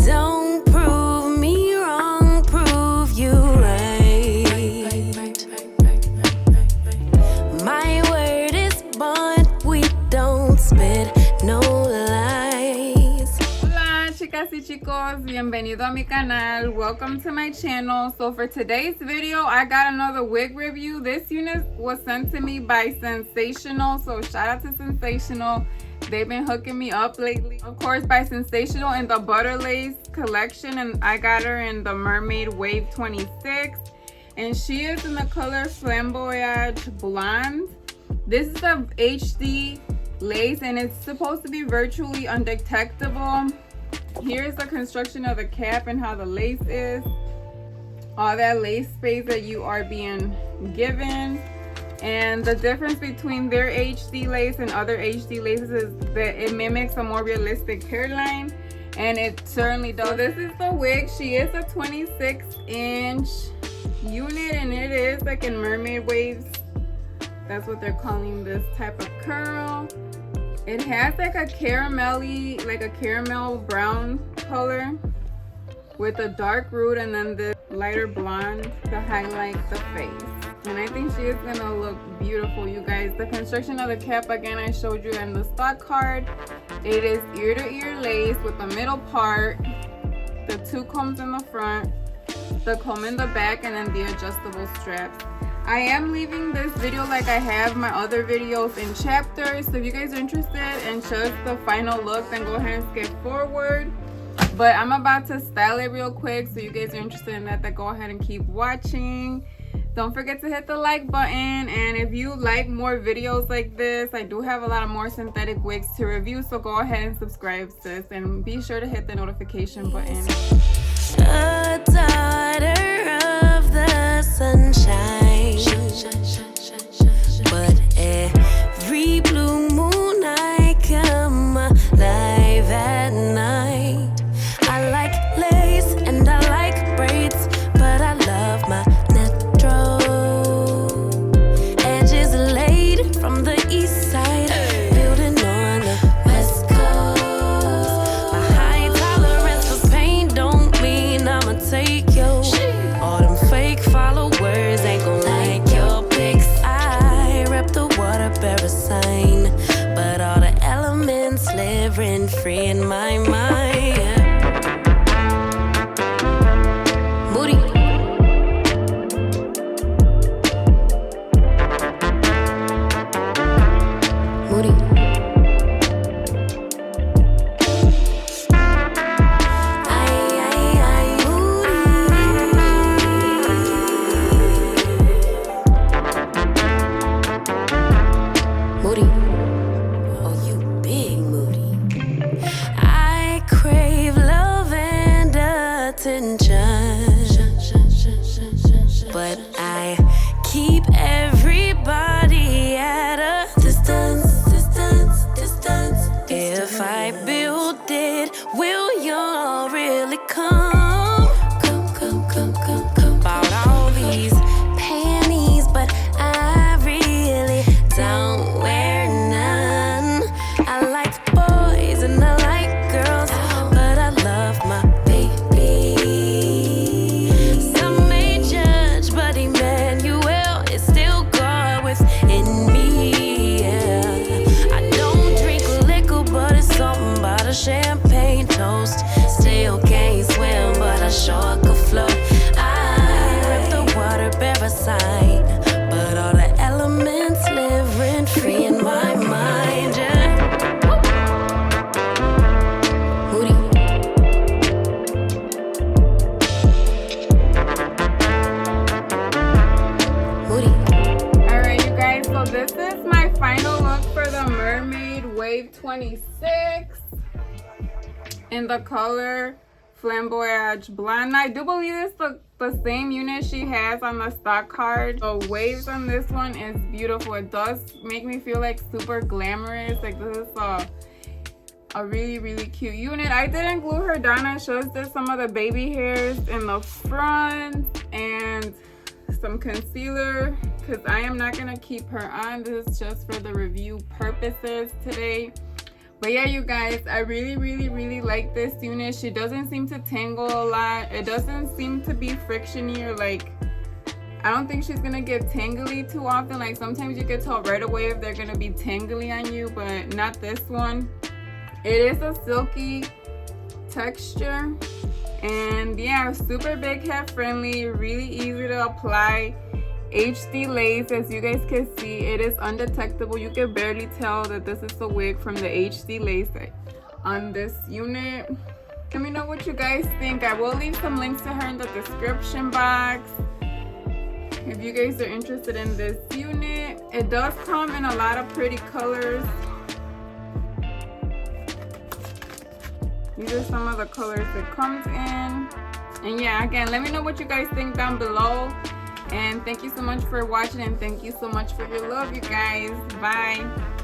Don't prove me wrong, prove you right. My word is bond, we don't spit no lies. Hola chicas y chicos, bienvenido a mi canal. Welcome to my channel. So for today's video, I got another wig review. This unit was sent to me by Sensationnel, so shout out to Sensationnel. They've been hooking me up lately. Of course, by Sensationnel in the Butter Lace collection, and I got her in the Mermaid Wave 26. And she is in the color Flamboyage Blonde. This is a HD lace, and it's supposed to be virtually undetectable. Here's the construction of the cap and how the lace is. All that lace space that you are being given. And the difference between their HD lace and other HD laces is that it mimics a more realistic hairline, and it certainly does. So this is the wig. She is a 26-inch unit, and it is like in mermaid waves. That's what they're calling this type of curl. It has like a caramelly, like a caramel brown color with a dark root, and then the lighter blonde to highlight the face. And I think she is gonna look beautiful, you guys. The construction of the cap, again, I showed you in the stock card. It is ear-to-ear lace with the middle part, the two combs in the front, the comb in the back, and then the adjustable straps. I am leaving this video like I have my other videos in chapters, so if you guys are interested in just the final look, then go ahead and skip forward. But I'm about to style it real quick, so you guys are interested in that, then go ahead and keep watching. Don't forget to hit the like button, and if you like more videos like this, I do have a lot of more synthetic wigs to review, so go ahead and subscribe, sis, and be sure to hit the notification button. A daughter of the sunshine, but every blue moon I come alive at night. I like lace and I like braids, but I love my edges laid from the east side, building on the west coast. My high tolerance for pain don't mean I'ma take you. All them fake followers ain't gon' like your pics. I rep the water bearer sign, but all the elements live rent free in my mind. Moody. Moody. Moody. Oh, you big Moody. I crave love and attention, but I keep everybody at a distance. If I build it, will y'all really come? Bought all these panties, but I really don't wear none. I like boys and I like girls, but I love my baby. Some may judge, but Emmanuel is still God within me. I don't drink liquor, but it's something about a champagne toast. Still can't swim, but I sure could float. I rip the water bearer sign, but all the elements live rent free in my mind. Yeah. Moody. Moody. Alright, you guys, so this is my final look for the Mermaid Wave 26 in the color Flamboyage Blonde. I do believe it's the same unit she has on the stock card. The waves on this one is beautiful. It does make me feel like super glamorous. Like this is a really cute unit. I didn't glue her down. I just did some of the baby hairs in the front and some concealer because I am not gonna keep her on. This is just for the review purposes today. But yeah, you guys, I really like this unit. She doesn't seem to tangle a lot. It doesn't seem to be frictiony, or like, I don't think she's gonna get tangly too often. Like sometimes you can tell right away if they're gonna be tangly on you, but not this one. It is a silky texture, and yeah, super big head friendly, really easy to apply. HD lace, as you guys can see, it is undetectable. You can barely tell that this is a wig from the HD lace on this unit. Let me know what you guys think. I will leave some links to her in the description box if you guys are interested in this unit. It does come in a lot of pretty colors. These are some of the colors it comes in. And yeah, again, let me know what you guys think down below. And thank you so much for watching, and thank you so much for your love, you guys. Bye.